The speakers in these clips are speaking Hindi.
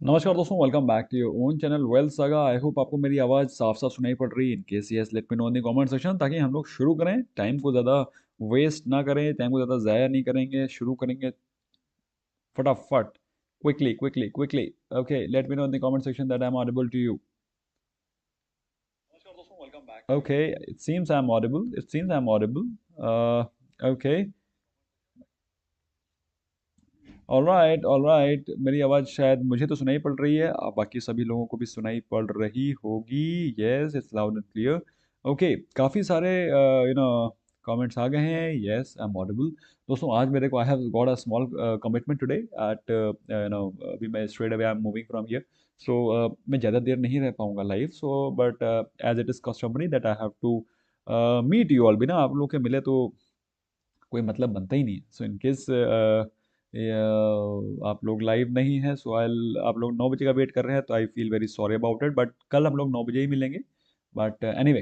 नमस्कार दोस्तों, welcome back to your own channel wealth saga. I hope आपको मेरी आवाज़ साफ साफ सुनाई पड़ रही है। In case yes, let me know in the comment section, ताकि हम लोग शुरू करें। टाइम को ज़्यादा वेस्ट ना करें, टाइम को ज़्यादा ज़ाया नहीं करेंगे, शुरू करेंगे फटाफट। Quickly quickly quickly. Okay, let me know in the comment section that I am audible to you. Okay, it seems I am audible, it seems I am audible. Okay, alright alright. मेरी आवाज़ शायद मुझे तो सुनाई पड़ रही है, बाकी सभी लोगों को भी सुनाई पड़ रही होगी। Yes, it's loud and clear. Okay, काफ़ी सारे कमेंट्स आ गए हैं। Yes, I am audible. दोस्तों, आज मेरे को I have got a small commitment today at अभी मैं straight away I am moving from here. So मैं ज़्यादा देर नहीं रह पाऊंगा live, so but as it is customary that I have to meet you all. बिना आप लोग के मिले तो कोई मतलब बनता ही नहीं। सो इन केस आप लोग लाइव नहीं हैं, सो आई आप लोग 9 बजे का वेट कर रहे हैं, तो I feel very sorry about it, but कल हम लोग 9 बजे ही मिलेंगे। बट एनीवे,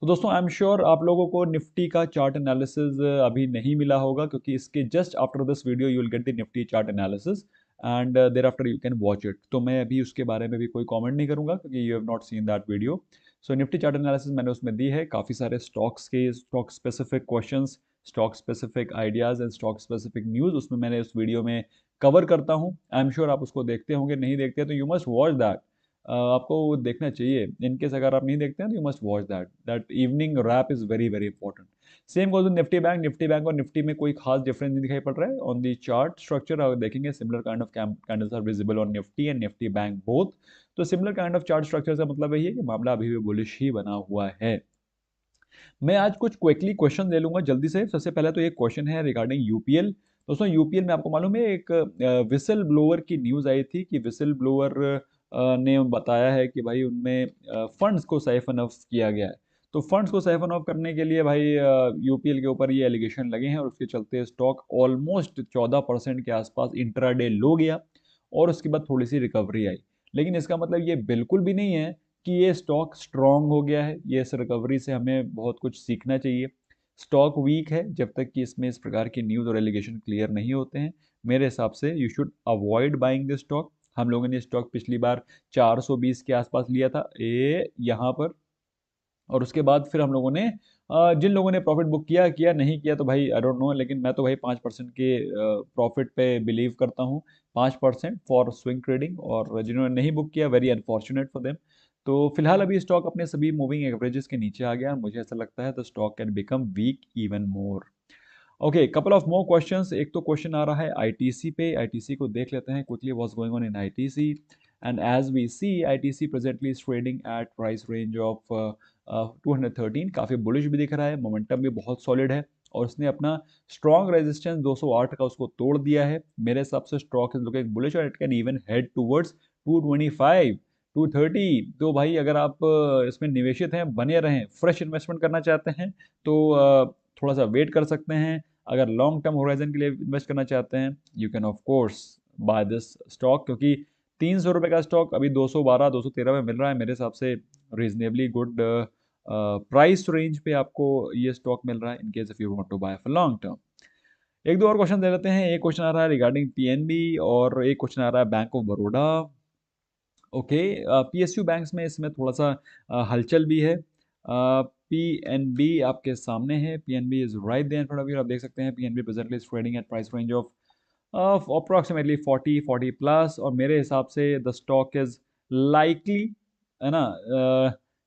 तो दोस्तों आई एम श्योर आप लोगों को निफ्टी का चार्ट एनालिसिस अभी नहीं मिला होगा, क्योंकि इसके just after this video you will get the Nifty chart analysis and there after you can watch it. तो मैं अभी उसके बारे में भी कोई कमेंट नहीं करूंगा, क्योंकि you have not seen that video. So Nifty chart analysis मैंने उसमें दी है, काफ़ी सारे स्टॉक्स के stock specific questions, stock specific ideas and stock specific news उसमें मैंने उस वीडियो में कवर करता हूँ। आई एम श्योर आप उसको देखते होंगे, नहीं देखते तो यू मस्ट वॉच दैट। आपको वो देखना चाहिए। इन केस अगर आप नहीं देखते हैं तो you must watch that. That evening wrap is very very important. Same goes Nifty bank. Nifty bank और निफ्टी में कोई खास डिफरेंस नहीं दिखाई पड़ रहा है। ऑन दी चार्ट स्ट्रक्चर अगर देखेंगे, similar kind of candles are visible on Nifty and Nifty bank both. तो similar kind of chart structure का मतलब यही है कि मामला अभी भी बुलिश ही बना हुआ है। मैं आज कुछ क्विकली क्वेश्चन ले लूंगा जल्दी से। सबसे पहले तो एक क्वेश्चन है रिगार्डिंग यूपीएल। दोस्तों, यूपीएल में आपको मालूम है एक विसल ब्लोअर की न्यूज़ आई थी कि विसल ब्लोअर ने बताया है कि भाई उनमें फंड्स को साइफन ऑफ किया गया है। तो फंड्स को साइफन ऑफ करने के लिए भाई यूपीएल के ऊपर ये एलिगेशन लगे हैं, और उसके चलते स्टॉक ऑलमोस्ट 14% के आसपास इंट्राडे लो गया, और उसके बाद थोड़ी सी रिकवरी आई। लेकिन इसका मतलब ये बिल्कुल भी नहीं है कि ये स्टॉक स्ट्रांग हो गया है। ये इस रिकवरी से हमें बहुत कुछ सीखना चाहिए। स्टॉक वीक है जब तक कि इसमें इस प्रकार की न्यूज़ और एलिगेशन क्लियर नहीं होते हैं। मेरे हिसाब से you should avoid buying this stock. हम लोगों ने स्टॉक पिछली बार 420 के आसपास लिया था ये यहाँ पर, और उसके बाद फिर हम लोगों ने जिन लोगों ने प्रॉफिट बुक किया किया, नहीं किया तो भाई आई डोंट नो, लेकिन मैं तो भाई 5% के प्रॉफिट पे बिलीव करता हूँ। 5% फॉर स्विंग ट्रेडिंग, और जिन्होंने नहीं बुक किया वेरी अनफॉर्चुनेट फॉर देम। तो फिलहाल अभी स्टॉक अपने सभी मूविंग एवरेजेस के नीचे आ गया, और मुझे ऐसा लगता है the stock can become weak even more. Okay, couple of more questions. एक तो क्वेश्चन आ रहा है आईटीसी पे। आईटीसी को देख लेते हैं quickly, what's going on in ITC. And as we see, ITC presently is trading at price range of 213। काफ़ी बुलिश भी दिख रहा है, मोमेंटम भी बहुत सॉलिड है, और उसने अपना स्ट्रॉन्ग रेजिस्टेंस 208 का उसको तोड़ दिया है। मेरे हिसाब से स्टॉक इज लुकिंग बुलिश, और it can even head towards 225 230। तो भाई अगर आप इसमें निवेशित हैं, बने रहें, फ्रेश इन्वेस्टमेंट करना चाहते हैं, तो थोड़ा सा वेट कर सकते हैं। अगर लॉन्ग टर्म होराइजन के लिए इन्वेस्ट करना चाहते हैं, you can of course buy this stock, क्योंकि 300 रुपये का स्टॉक अभी 212 213 में मिल रहा है। मेरे हिसाब से रीजनेबली गुड प्राइस रेंज पे आपको ये स्टॉक मिल रहा है, in case if you want to buy for long term. एक दो और क्वेश्चन दे लेते हैं। एक क्वेश्चन आ रहा है रिगार्डिंग पीएनबी, और एक क्वेश्चन आ रहा है bank of Baroda. Okay, PSU banks में इसमें थोड़ा सा हलचल भी है। पीएनबी आपके सामने है। PNB is right there in front of you. आप देख सकते हैं PNB presently is trading at price range of approximately 40 plus, और मेरे हिसाब से द स्टॉक इज लाइकली, है ना,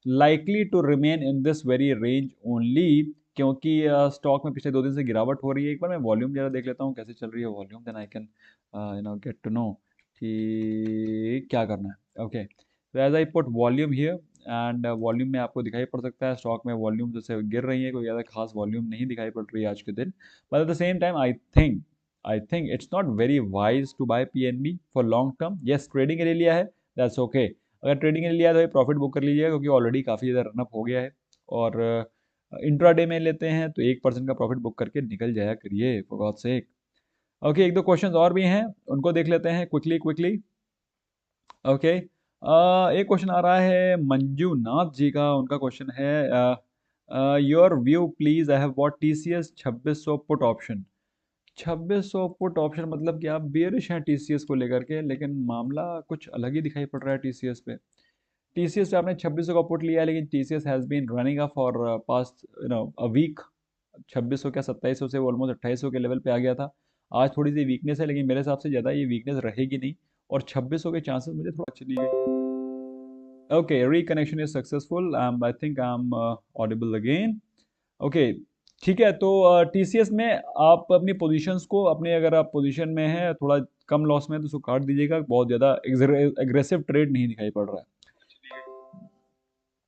likely to remain in this very range only, क्योंकि स्टॉक में पिछले 2 दिन से गिरावट हो रही है। एक बार मैं वॉल्यूम जरा देख लेता हूँ कैसे चल रही है volume, then I can get to know कि क्या करना है। ओके, तो as I put volume here, and volume में आपको दिखाई पड़ सकता है स्टॉक में वॉल्यूम जैसे गिर रही है, कोई ज़्यादा खास वॉल्यूम नहीं दिखाई पड़ रही है आज के दिन। But at the same time I think it's not very wise to buy PNB for long term. Yes, trading के लिए लिया है, दैट्स ओके। अगर ट्रेडिंग के लिए लिया है तो प्रॉफिट बुक कर लीजिएगा, क्योंकि ऑलरेडी काफ़ी ज़्यादा रनअप हो गया है। और इंट्राडे में लेते हैं तो 1% का प्रॉफिट बुक करके निकल जाया करिए, फॉर गॉड सेक। ओके, एक दो क्वेश्चंस और भी हैं, उनको देख लेते हैं क्विकली क्विकली। ओके, एक क्वेश्चन आ रहा है मंजूनाथ जी का। उनका क्वेश्चन है your view please, I have bought TCS 2600 put option. 2600 put option मतलब कि आप बेयरिश हैं टीसीएस को लेकर के, लेकिन मामला कुछ अलग ही दिखाई पड़ रहा है टीसीएस पे। टीसीएस पे आपने 2600 का पुट लिया है, लेकिन TCS has been running up for past a week. 2600 क्या 2700 से ऑलमोस्ट 2800 के लेवल पे आ गया था। आज थोड़ी सी वीकनेस है, लेकिन मेरे हिसाब से ज़्यादा ये वीकनेस रहेगी नहीं, और 2600 के चांसेस मुझे थोड़ा चली गई। Okay, reconnection is successful, I think I am Audible again. Okay, ठीक है। तो टीसीएस में आप अपनी पोजीशंस को, अपने अगर आप पोजीशन में हैं थोड़ा कम लॉस में है, तो उसको काट दीजिएगा। बहुत ज़्यादा एग्रेसिव ट्रेड नहीं दिखाई पड़ रहा है।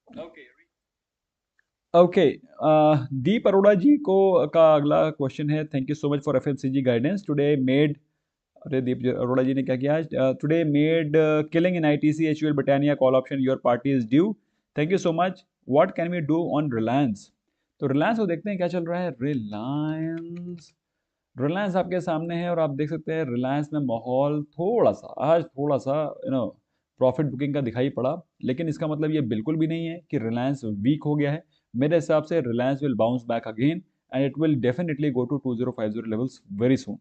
ओके ओके, दीप अरोड़ा जी को का अगला क्वेश्चन है। Thank you so much for FMCG guidance today made. अरे दीप अरोड़ा जी ने क्या किया? Today made killing in ITC HUL Britannia call option, your party is due. Thank you so much. What can we do on Reliance? तो रिलायंस को देखते हैं क्या चल रहा है। रिलायंस, रिलायंस आपके सामने है, और आप देख सकते हैं रिलायंस में माहौल थोड़ा सा आज थोड़ा सा प्रॉफिट बुकिंग का दिखाई पड़ा, लेकिन इसका मतलब ये बिल्कुल भी नहीं है कि रिलायंस वीक हो गया है। मेरे हिसाब से Reliance will bounce back again, and it will definitely go to 2050 levels very soon.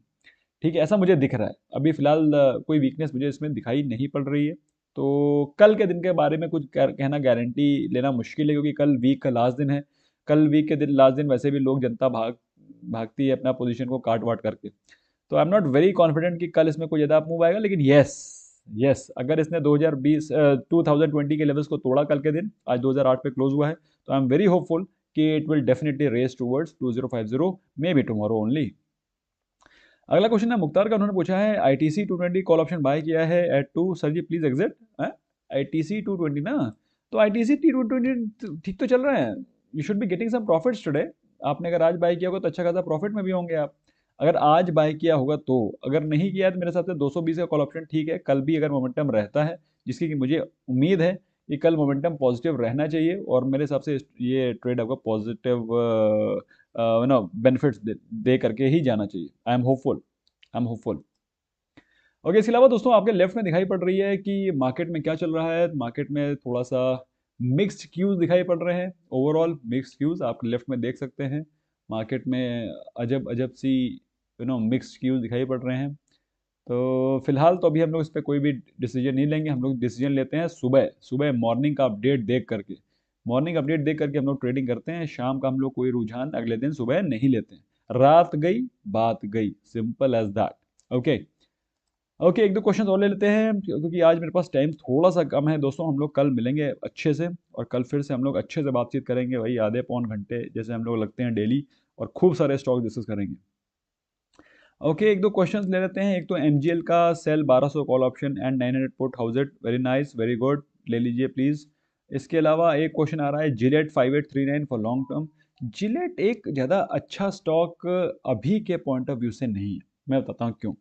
ठीक है, ऐसा मुझे दिख रहा है। अभी फिलहाल कोई वीकनेस मुझे इसमें दिखाई नहीं पड़ रही है। तो कल के दिन के बारे में कुछ कहना, गारंटी लेना मुश्किल है, क्योंकि कल वीक का लास्ट दिन है। कल वीक के दिन लास्ट दिन वैसे भी लोग, जनता भागती है अपना पोजीशन को काट वाट करके। तो I am not very confident कि कल इसमें कोई ज़्यादा मूव आएगा, लेकिन यस यस, अगर इसने 2020 के लेवल्स को तोड़ा कल के दिन, आज 2008 पे क्लोज हुआ है, तो आई एम वेरी होपफुल कि it will definitely race towards 2050, may be tomorrow only. अगला क्वेश्चन है मुख्तार का, उन्होंने पूछा है आईटीसी 220 कॉल ऑप्शन बाय किया है at two, sir ji please exit. ITC 220 ना, तो आईटीसी T220 ठीक तो चल रहा है। You should be getting some profits today. आपने अगर आज बाय किया होगा तो अच्छा खासा प्रॉफिट में भी होंगे आप, अगर आज बाय किया होगा तो। अगर नहीं किया है तो मेरे हिसाब से 220 का कॉल ऑप्शन ठीक है। कल भी अगर मोमेंटम रहता है, जिसकी कि मुझे उम्मीद है कि कल मोमेंटम पॉजिटिव रहना चाहिए, और मेरे हिसाब से ये ट्रेड आपका पॉजिटिव बेनिफिट्स दे करके ही जाना चाहिए। I am hopeful, I am hopeful. Okay, इसके अलावा दोस्तों आपके लेफ्ट में दिखाई पड़ रही है कि मार्केट में क्या चल रहा है। मार्केट में थोड़ा सा मिक्स्ड क्यूज दिखाई पड़ रहे हैं, ओवरऑल मिक्स्ड क्यूज आप लेफ्ट में देख सकते हैं। मार्केट में अजब अजब सी मिक्स्ड क्यूज दिखाई पड़ रहे हैं। तो फिलहाल तो अभी हम लोग इस पर कोई भी डिसीजन नहीं लेंगे। हम लोग डिसीजन लेते हैं सुबह सुबह मॉर्निंग का अपडेट देख करके। मॉर्निंग अपडेट देख करके हम लोग ट्रेडिंग करते हैं। शाम का हम लोग कोई रुझान अगले दिन सुबह नहीं लेते हैं। रात गई बात गई, simple as that. Okay okay, एक दो क्वेश्चन और ले लेते हैं, क्योंकि आज मेरे पास टाइम थोड़ा सा कम है। दोस्तों हम लोग कल मिलेंगे अच्छे से, और कल फिर से हम लोग अच्छे से बातचीत करेंगे, वही आधे पौन घंटे जैसे हम लोग लगते हैं डेली, और खूब सारे स्टॉक डिस्कस करेंगे। ओके, एक दो क्वेश्चंस ले लेते हैं। एक तो एमजीएल का sell 1200 call option and 900 put, how's it? Very nice, very good, ले लीजिए प्लीज। इसके अलावा एक क्वेश्चन आ रहा है Gillette 5839 for long term. Gillette एक ज़्यादा अच्छा स्टॉक अभी के पॉइंट ऑफ व्यू से नहीं है। मैं बताता हूँ क्यों।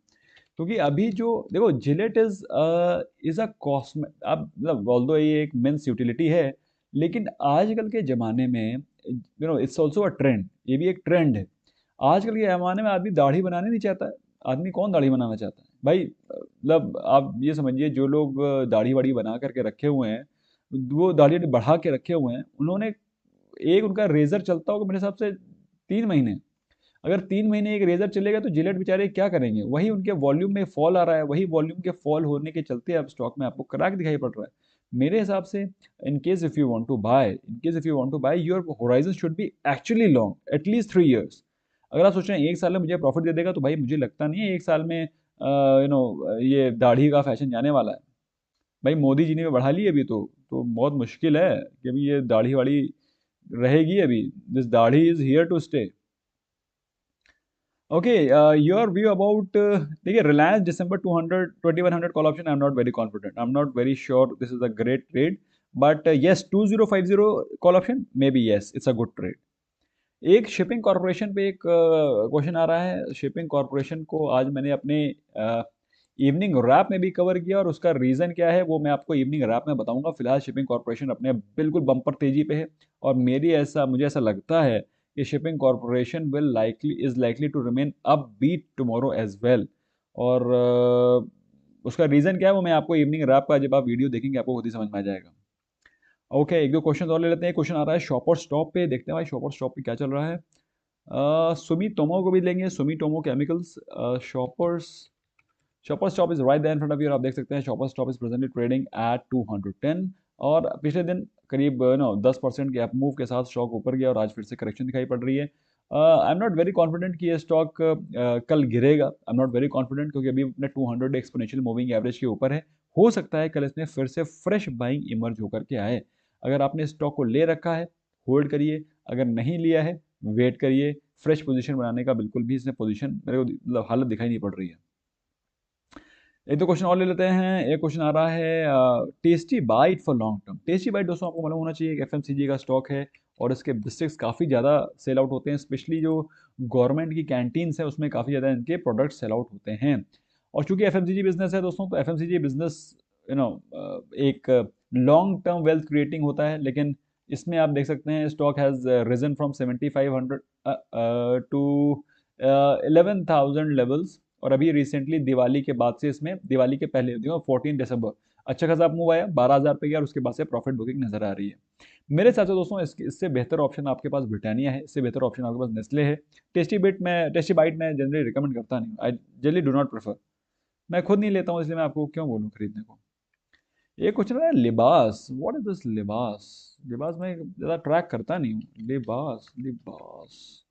क्योंकि अभी जो देखो, जिलेट इज अ कॉस्मेट, अब मतलब ऑल्दो ये एक मेंस यूटिलिटी है, लेकिन आजकल के ज़माने में इट्स ऑल्सो अ ट्रेंड। ये भी एक ट्रेंड है। आजकल के ज़माने में आदमी दाढ़ी बनाने नहीं चाहता है। आदमी कौन दाढ़ी बनाना चाहता है भाई? मतलब आप ये समझिए, जो लोग दाढ़ी वाड़ी बना करके रखे हुए हैं, वो दाढ़ी बढ़ा के रखे हुए हैं, उन्होंने एक उनका रेजर चलता होगा मेरे हिसाब से 3 महीने। अगर 3 महीने एक रेजर चलेगा तो जिलेट बेचारे क्या करेंगे? वही उनके वॉल्यूम में फॉल आ रहा है, वही वॉल्यूम के फॉल होने के चलते अब स्टॉक में आपको क्रैक दिखाई पड़ रहा है। मेरे हिसाब से in case if you want to buy, your horizon should be actually long, at least 3 years. अगर आप सोच रहे हैं एक साल में मुझे प्रॉफिट दे देगा, तो भाई मुझे लगता नहीं है एक साल में ये दाढ़ी का फैशन जाने वाला है। भाई मोदी जी ने भी बढ़ा ली अभी, तो बहुत मुश्किल है कि अभी ये दाढ़ी वाड़ी रहेगी। अभी दिस दाढ़ी is here to stay. Okay, your view about, देखिए Reliance December 2100 call option, I am not very confident, I am not very sure this is a great trade, but yes 2050 call option may be, yes it's a good trade. एक शिपिंग कॉरपोरेशन पे एक क्वेश्चन आ रहा है। शिपिंग कॉरपोरेशन को आज मैंने अपने इवनिंग रैप में भी कवर किया, और उसका रीज़न क्या है वो मैं आपको इवनिंग रैप में बताऊंगा। फिलहाल शिपिंग कॉरपोरेशन अपने बिल्कुल बम्पर तेजी पे है, और मुझे ऐसा लगता है कि shipping corporation is likely to remain upbeat tomorrow as well. और उसका रीज़न क्या है वो मैं आपको इवनिंग रैप का, जब आप वीडियो देखेंगे आपको खुद ही समझ में आ जाएगा। ओके, एक दो क्वेश्चन और ले लेते हैं। क्वेश्चन आ रहा है शॉपर स्टॉप पे, देखते हैं भाई शॉपर स्टॉप पे क्या चल रहा है। सुमितोमो को भी लेंगे, Sumitomo chemicals. Shoppers, shoppers stop is right there in front of you, आप देख सकते हैं Shoppers stop is presently trading at 210, और पिछले दिन करीब 10% के अप मूव के साथ स्टॉक ऊपर गया और आज फिर से करेक्शन दिखाई पड़ रही है। आई एम नॉट वेरी कॉन्फिडेंट कि ये स्टॉक कल गिरेगा, आई एम नॉट वेरी कॉन्फिडेंट, क्योंकि अभी अपने 200 एक्सपोनेंशियल मूविंग एवरेज के ऊपर है। हो सकता है कल इसमें फिर से फ्रेश बाइंग इमर्ज होकर के आए। अगर आपने स्टॉक को ले रखा है होल्ड करिए, अगर नहीं लिया है वेट करिए। फ्रेश पोजीशन बनाने का बिल्कुल भी इसमें पोजीशन मेरे को मतलब हालत दिखाई नहीं पड़ रही है। एक दो क्वेश्चन और ले लेते हैं। एक क्वेश्चन आ रहा है tasty bite for long term. Tasty bite दोस्तों आपको मालूम होना चाहिए कि एफएमसीजी का स्टॉक है और इसके बिस्टिक्स काफ़ी ज़्यादा सेल आउट होते हैं, स्पेशली जो गवर्नमेंट की कैंटीन्स है उसमें काफ़ी ज़्यादा इनके प्रोडक्ट सेल आउट होते हैं। और चूंकि एफएमसीजी बिजनेस है दोस्तों, तो एफएमसीजी बिजनेस एक लॉन्ग टर्म वेल्थ क्रिएटिंग होता है, लेकिन इसमें आप देख सकते हैं stock has risen from 7500 to 11,000 levels, और अभी रिसेंटली दिवाली के बाद से, इसमें दिवाली के पहले 14 दिसंबर अच्छा खासा मूव आया 12,000 पे गया और उसके बाद से प्रॉफिट बुकिंग नजर आ रही है। मेरे हिसाब से दोस्तों इससे बेहतर ऑप्शन आपके पास ब्रिटानिया है, इससे बेहतर ऑप्शन आपके पास नेस्ले है। टेस्टी बाइट मैं जनरली रिकमेंड करता नहीं, I generally do not prefer, मैं खुद नहीं लेता हूँ, इसलिए मैं आपको क्यों बोलूँ खरीदने को। एक क्वेश्चन है लिबास, व्हाट इज दिस लिबास। लिबास मैं ज़्यादा ट्रैक करता नहीं हूँ। लिबास लिबास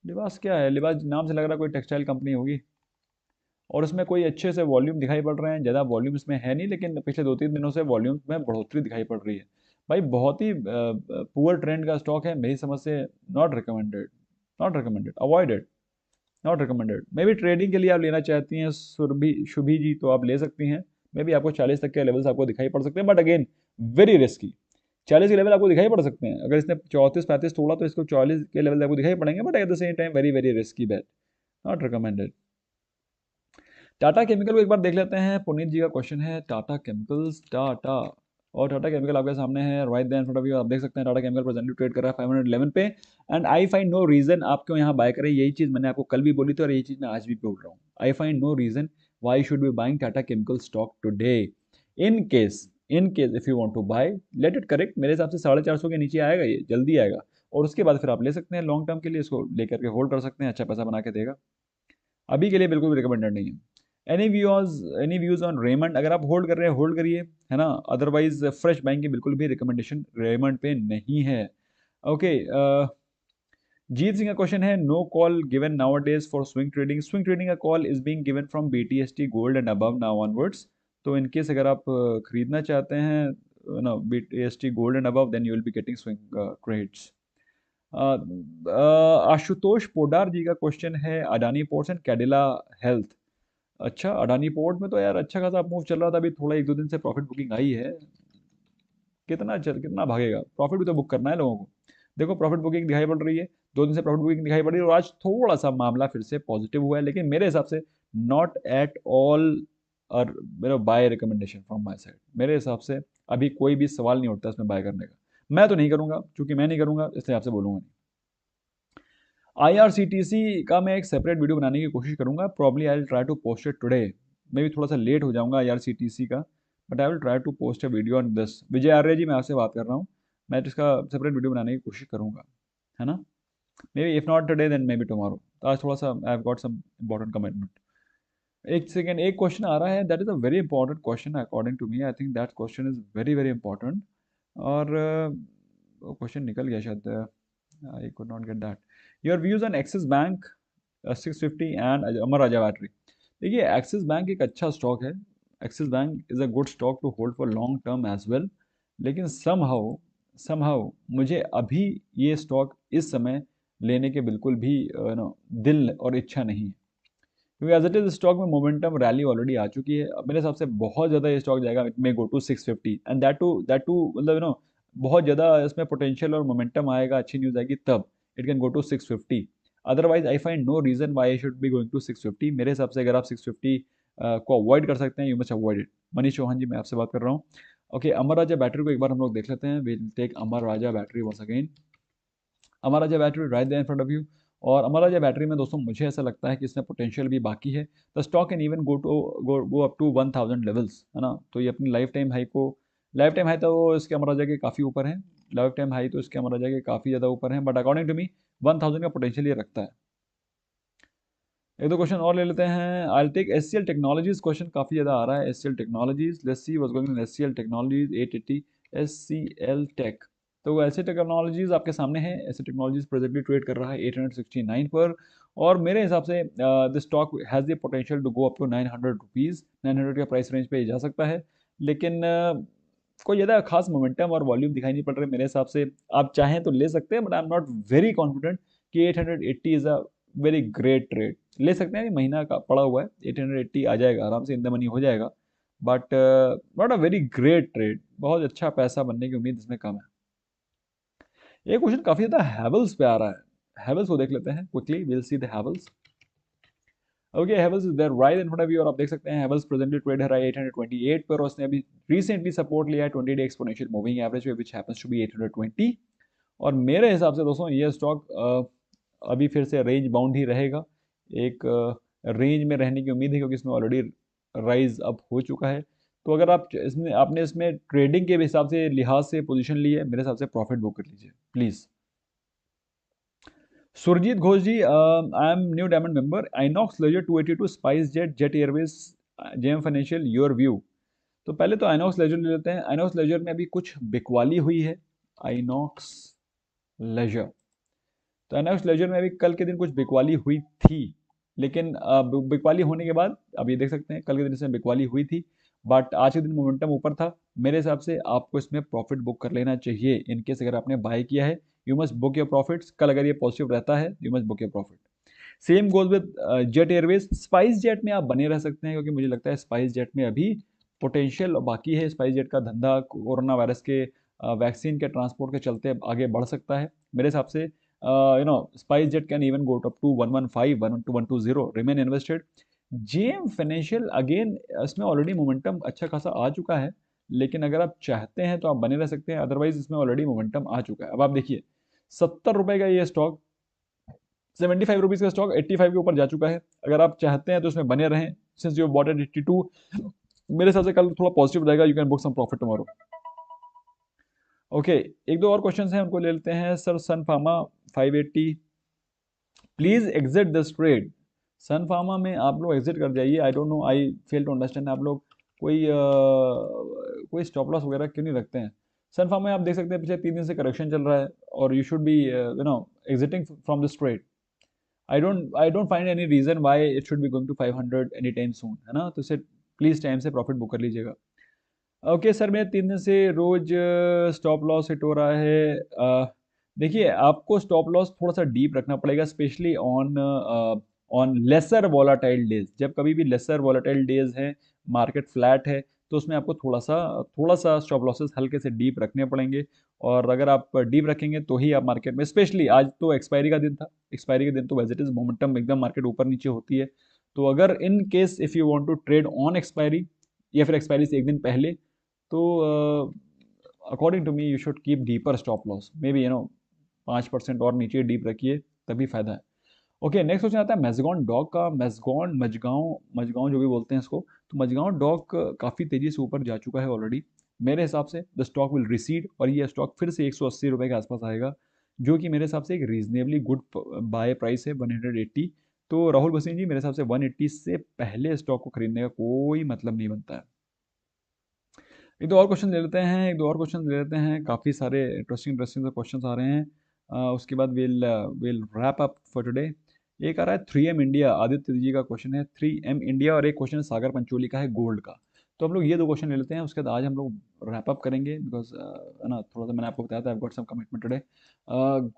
लिबास क्या है? लिबास नाम से लग रहा है कोई टेक्सटाइल कंपनी होगी, और उसमें कोई अच्छे से वॉल्यूम दिखाई पड़ रहे हैं, ज़्यादा वॉल्यूम इसमें है नहीं, लेकिन पिछले 2-3 दिनों से वॉल्यूम में बढ़ोतरी दिखाई पड़ रही है। भाई बहुत ही पुअर ट्रेंड का स्टॉक है, मेरी समझ से not recommended, not recommended, avoided, not recommended. May be trading के लिए आप लेना चाहती हैं सुरभि शुभी जी, तो आप ले सकती हैं। मे बी आपको 40 तक के लेवल्स आपको दिखाई पड़ सकते हैं, बट अगेन वेरी रिस्की। 40 के लेवल आपको दिखाई पड़ सकते हैं, अगर इसने 34-35 तोड़ा तो इसको 40 के लेवल आपको दिखाई पड़ेंगे, but at the same time very very risky bat, not recommended. Tata chemical को एक बार देख लेते हैं। पुनीत जी का क्वेश्चन है टाटा केमिकल्स, टाटा, और टाटा केमिकल आपके सामने है right there in front of you, आप देख सकते हैं टाटा केमिकल प्रेजेंटली ट्रेड कर रहा है 511 पे, and I find no reason आप क्यों यहाँ बाय करें। यही चीज़ मैंने आपको कल भी बोली थी और यही चीज़ मैं आज भी बोल रहा हूँ। I find no reason why should be buying Tata chemical stock today. In case if you want to buy, let it correct. मेरे हिसाब से 450 के नीचे आएगा, ये जल्दी आएगा, और उसके बाद फिर आप ले सकते हैं लॉन्ग टर्म के लिए, इसको लेकर के होल्ड कर सकते हैं, अच्छा पैसा बना के देगा। अभी के लिए बिल्कुल भी रिकमेंडेड नहीं है। एनी व्यूज ऑन रेमंड, अगर आप होल्ड कर रहे हैं होल्ड करिए, है ना, अदरवाइज फ्रेश बाइंग की बिल्कुल भी रिकमेंडेशन रेमंड पे नहीं है। ओके, जीत सिंह का क्वेश्चन है no call given nowadays for swing trading. Swing trading का call is being given from BTST gold and above now onwards. तो इनकेस अगर आप खरीदना चाहते हैं ना BTST gold and above, then you will be getting swing trades. Ashutosh Podar ji का क्वेश्चन है Adani ports and Cadila health. अच्छा, अडानी पोर्ट में तो यार अच्छा खासा मूव चल रहा था, अभी थोड़ा 1-2 दिन से प्रॉफिट बुकिंग आई है। कितना भागेगा, प्रॉफिट भी तो बुक करना है लोगों को। देखो प्रॉफिट बुकिंग दिखाई पड़ रही है, 2 दिन से प्रॉफिट बुकिंग दिखाई पड़ रही है, और आज थोड़ा सा मामला फिर से पॉजिटिव हुआ है, लेकिन मेरे हिसाब से नॉट एट ऑल और मेरा bye recommendation from my side. मेरे हिसाब से अभी कोई भी सवाल नहीं उठता इसमें बाय करने का। मैं तो नहीं करूंगा, क्योंकि मैं नहीं करूंगा इसलिए आपसे बोलूंगा नहीं। आईआरसीटीसी का मैं एक सेपरेट वीडियो बनाने की कोशिश करूंगा, probably I will try to post it today. मैं भी थोड़ा सा लेट हो जाऊंगा आईआरसीटीसी का, but I will try to post a video on this. Vijay Arya ji, मैं आपसे बात कर रहा हूँ, मैं इसका सेपरेट वीडियो बनाने की कोशिश करूंगा, है ना। May be if not today then may be tomorrow. तो आज थोड़ा सा I have got some important commitment. एक सेकेंड, एक क्वेश्चन आ रहा है, that is a very important question according to me, I think that question is very very important, और क्वेश्चन निकल गया शायद, I could not get that. Your views on Axis Bank 650 and Amara Raja battery. देखिए एक्सिस बैंक एक अच्छा स्टॉक है, Axis Bank is a good stock to hold for long term as well, लेकिन समहाउ मुझे अभी ये स्टॉक इस समय लेने के बिल्कुल भी दिल और इच्छा नहीं है, क्योंकि एज इट इज स्टॉक में मोमेंटम रैली ऑलरेडी आ चुकी है। अब मेरे हिसाब से बहुत ज़्यादा ये स्टॉक जाएगा, it may go to 650, and that too मतलब बहुत ज़्यादा इसमें पोटेंशियल और मोमेंटम आएगा, अच्छी न्यूज़ आएगी तब it can go to 650। Otherwise I find no reason why I should be going to 650। मेरे हिसाब से अगर आप 650 को अवॉइड कर सकते हैं, you must avoid it. Manish Chauhan ji, मैं आपसे बात कर रहा हूँ। ओके, अमर राजा बैटरी को एक बार हम लोग देख लेते हैं। Will take Amara Raja battery once again. Amara Raja battery right there in front of you, और अमर राजा बैटरी में दोस्तों मुझे ऐसा लगता है कि इसमें पोटेंशियल भी बाकी है। The stock can even go up to 1000 levels, है ना। तो ये अपनी लाइफ टाइम हाई को लाइफ टाइम हाई तो इसके अमर राजा के काफ़ी ऊपर है, लाइफ टाइम हाई तो इसके अमर राजा के काफ़ी ज़्यादा ऊपर है, बट अकॉर्डिंग टू मी 1000 का पोटेंशियल ये रखता है। एक दो क्वेश्चन और ले लेते हैं। I take HCL technologies, question काफ़ी ज़्यादा आ रहा है। HCL technologies, let's see what's going in HCL technologies 880 HCL tech. तो एचसीएल टेक्नोलॉजीज आपके सामने है। एचसीएल टेक्नोलॉजीज प्रेजेंटली ट्रेड कर रहा है 869 पर, और मेरे हिसाब से the stock has the potential to go up to 900 rupees. 900 का प्राइस रेंज पे जा सकता है, लेकिन कोई ज़्यादा खास मोमेंटम और वॉल्यूम दिखाई नहीं पड़ रहे मेरे हिसाब से। आप चाहें तो ले सकते हैं, but I am not very confident कि 880 is a very great trade. ले सकते हैं, अभी महीना का पड़ा हुआ है, 880 आ जाएगा आराम से, इन द मनी हो जाएगा, but not a very great trade. बहुत अच्छा पैसा बनने की उम्मीद इसमें कम है। ये क्वेश्चन काफ़ी ज़्यादा हैवल्स पे आ रहा है। हैवल्स को देख लेते हैं quickly, will see the Havells. Okay, Havells is there right in front of you, और आप देख सकते हैं हैवल्स प्रेजेंटली ट्रेड है 828 पर, और उसने अभी रिसेंटली सपोर्ट लिया है 20 डे एक्सपोनेंशियल मूविंग एवरेज पे, व्हिच हैपेंस टू बी 820। और मेरे हिसाब से दोस्तों ये स्टॉक अभी फिर से रेंज बाउंड ही रहेगा। एक रेंज में रहने की उम्मीद है, क्योंकि इसमें ऑलरेडी राइज अप हो चुका है। तो अगर आप इसमें आपने इसमें ट्रेडिंग के हिसाब से लिहाज से पोजीशन ली है, मेरे हिसाब से प्रॉफिट बुक कर लीजिए please. Surjit Ghosh ji, I am new diamond member. INOX leisure 282, SpiceJet, Jet Airways, JM financial, your view. तो पहले तो आइनॉक्स लेजर ले लेते हैं। आइनॉक्स लेजर में अभी कुछ बिकवाली हुई है। आइनॉक्स लेजर, तो आइनॉक्स लेजर में अभी कल के दिन कुछ बिकवाली हुई थी, लेकिन बिकवाली होने के बाद अब ये देख सकते हैं कल के दिन इसमें बिकवाली हुई थी, बट आज के दिन मोमेंटम ऊपर था। मेरे हिसाब से आपको इसमें प्रॉफिट बुक कर लेना चाहिए। इनकेस अगर आपने बाय किया है, you must book your profits. कल अगर ये पॉजिटिव रहता है, you must book your profit. Same goes with jet Airways. Spice jet में आप बने रह सकते हैं, क्योंकि मुझे लगता है स्पाइस जेट में अभी पोटेंशियल बाकी है। स्पाइस जेट का धंधा कोरोना वायरस के वैक्सीन के ट्रांसपोर्ट के चलते आगे बढ़ सकता है। मेरे हिसाब से SpiceJet can even go up to 115, 120, remain invested. JM financial again, इसमें ऑलरेडी मोमेंटम अच्छा खासा आ चुका है, लेकिन अगर आप चाहते हैं तो आप बने रह सकते हैं, अदरवाइज इसमें ऑलरेडी मोमेंटम आ चुका है। अब आप देखिए 70 रुपए का ये स्टॉक, 75 रुपीज़ का स्टॉक 85 के ऊपर जा चुका है। अगर आप चाहते हैं तो इसमें बने रहें, सिंस यू बॉट एट 82। मेरे हिसाब से कल थोड़ा पॉजिटिव रहेगा, you can book some profit tomorrow. Okay, एक दो और क्वेश्चन हैं, उनको ले लेते हैं। Sir Sun Pharma 580, please exit this trade. Sun Pharma में आप लोग एग्जिट कर जाइए। I don't know, I fail to understand आप लोग कोई स्टॉप लॉस वगैरह क्यों नहीं रखते हैं। सन फार्मा में आप देख सकते हैं पिछले 3 दिन से करेक्शन चल रहा है, और you should be exiting from this trade. I don't find any reason why it should be going to 500 any time soon, है ना। तो इसे प्लीज टाइम से प्रॉफिट बुक कर लीजिएगा। ओके सर, मैं 3 दिन से रोज स्टॉप लॉस हिट हो रहा है। देखिए, आपको स्टॉप लॉस थोड़ा सा डीप रखना पड़ेगा, specially on on lesser volatile days. जब कभी भी लेसर वॉलाटाइल डेज हैं, मार्केट फ्लैट है, तो उसमें आपको थोड़ा सा स्टॉप लॉसेस हल्के से डीप रखने पड़ेंगे। और अगर आप डीप रखेंगे तो ही आप मार्केट में, स्पेशली आज तो एक्सपायरी का दिन था, एक्सपायरी के दिन तो वैसे मोमेंटम एकदम मार्केट ऊपर नीचे होती है। तो अगर in case if you want to trade on expiry, या फिर एक्सपायरी से एक दिन पहले, तो according to me you should keep deeper stop loss. May be 5% और नीचे डीप रखिए, तभी फायदा है। ओके, नेक्स्ट क्वेश्चन आता है मेजगॉन डॉग का। मेजगॉन, मजगांव, मजगांव जो भी बोलते हैं इसको, तो मजगांव डॉग काफ़ी तेज़ी से ऊपर जा चुका है ऑलरेडी। मेरे हिसाब से द स्टॉक विल रिसीड, और ये स्टॉक फिर से 180 रुपये के आसपास आएगा, जो कि मेरे हिसाब से एक रीजनेबली गुड बाय प्राइस है, 180। तो राहुल भसीन जी, मेरे हिसाब से 180 से पहले स्टॉक को खरीदने का कोई मतलब नहीं बनता है। एक दो और क्वेश्चन ले लेते हैं, काफ़ी सारे इंटरेस्टिंग इंटरेस्टिंग क्वेश्चन आ रहे हैं। उसके बाद will wrap up for today. एक आ रहा है 3M इंडिया, आदित्य जी का क्वेश्चन है 3M इंडिया, और एक क्वेश्चन सागर पंचोली का है गोल्ड का। तो हम लोग ये दो क्वेश्चन ले लेते हैं, उसके बाद आज हम लोग रैप अप करेंगे, बिकॉज है ना, थोड़ा सा मैंने आपको बताया था, I got some commitment today.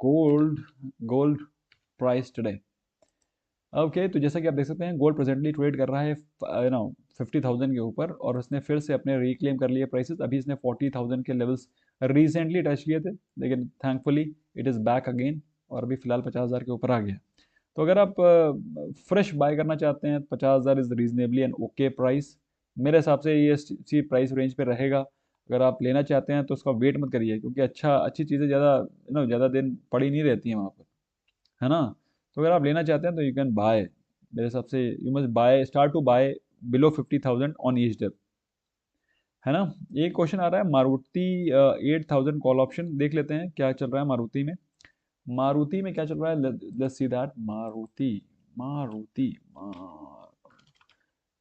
Gold, gold price today. Okay, तो जैसा कि आप देख सकते हैं, गोल्ड प्रेजेंटली ट्रेड कर रहा है 50,000 के ऊपर, और उसने फिर से अपने रिक्लेम कर लिए प्राइसेस। अभी इसने 40,000 के लेवल्स रिसेंटली टच किए थे, लेकिन thankfully it is back again, और अभी फिलहाल 50,000 के ऊपर आ गया। तो अगर आप फ्रेश बाय करना चाहते हैं, 50,000 is reasonably and okay price. मेरे हिसाब से ये इसी प्राइस रेंज पे रहेगा। अगर आप लेना चाहते हैं तो उसका वेट मत करिए, क्योंकि अच्छी चीज़ें ज़्यादा दिन पड़ी नहीं रहती हैं वहाँ पर, है ना। तो अगर आप लेना चाहते हैं तो यू कैन बाय, मेरे हिसाब से you must buy, start to buy below 50,000 on each dip. है ना। एक क्वेश्चन आ रहा है मारुति 8000 कॉल ऑप्शन, देख लेते हैं क्या चल रहा है मारुति में। मारुति में क्या चल रहा है, let's see that. Maruti, Maruti,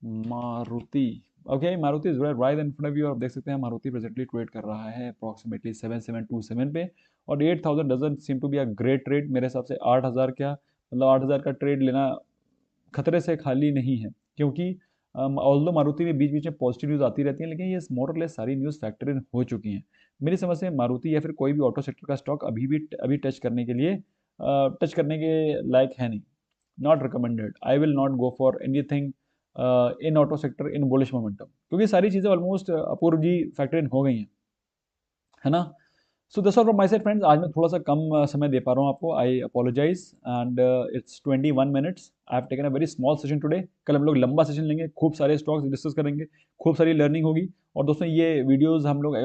Maruti. Okay, Maruti is right in front of you. आप देख सकते हैं मारुति प्रेजेंटली ट्रेड कर रहा है अप्रोक्सीमेटली 7727 पे, और 8000 doesn't seem to be a great trade मेरे हिसाब से। 8000 क्या मतलब 8000 का ट्रेड लेना खतरे से खाली नहीं है, क्योंकि ऑल्दो मारुति में बीच बीच में पॉजिटिव न्यूज़ आती रहती है, लेकिन ये मोर और लेस सारी न्यूज़ फैक्टर इन हो चुकी हैं। मेरी समझ से मारुति या फिर कोई भी ऑटो सेक्टर का स्टॉक अभी टच करने के लिए टच करने के लायक है नहीं। Not recommended, I will not go for anything in auto sector in bullish momentum, क्योंकि सारी चीज़ें almost Apoorva ji factor in हो गई हैं, है ना। So this all from my side friends. आज मैं थोड़ा सा कम समय दे पा रहा हूँ आपको, I apologise. And it's 21 minutes, I have taken a very small session today. कल हम लोग लंबा सेशन लेंगे, खूब सारे स्टॉक्स डिस्कस करेंगे, खूब सारी लर्निंग होगी। और दोस्तों ये वीडियोस हम लोग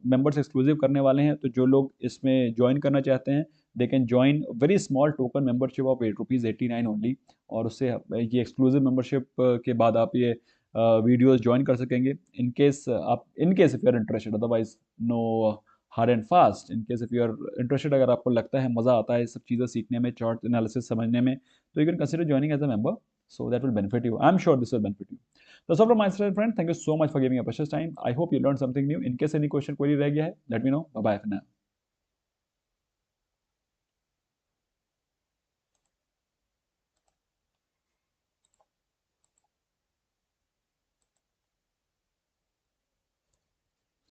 मेंबर्स एक्सक्लूसिव करने वाले हैं, तो जो लोग इसमें ज्वाइन करना चाहते हैं they can join very small token membership of ₹8.89 only. और उससे ये एक्सक्लूसिव मेंबरशिप के बाद आप ये वीडियोस ज्वाइन कर सकेंगे in case if you are interested. Otherwise no hard and fast. In case if you are interested, अगर आपको लगता है मज़ा आता है ये सब चीज़ें सीखने में, चार्ट एनालिसिस समझने में, तो you can consider joining as a member, so that will benefit you. I'm sure this will benefit you. That's all from my side, friend. Thank you so much for giving your precious time. I hope you learned something new. In case any question query रह गया है, let me know. Bye bye for now.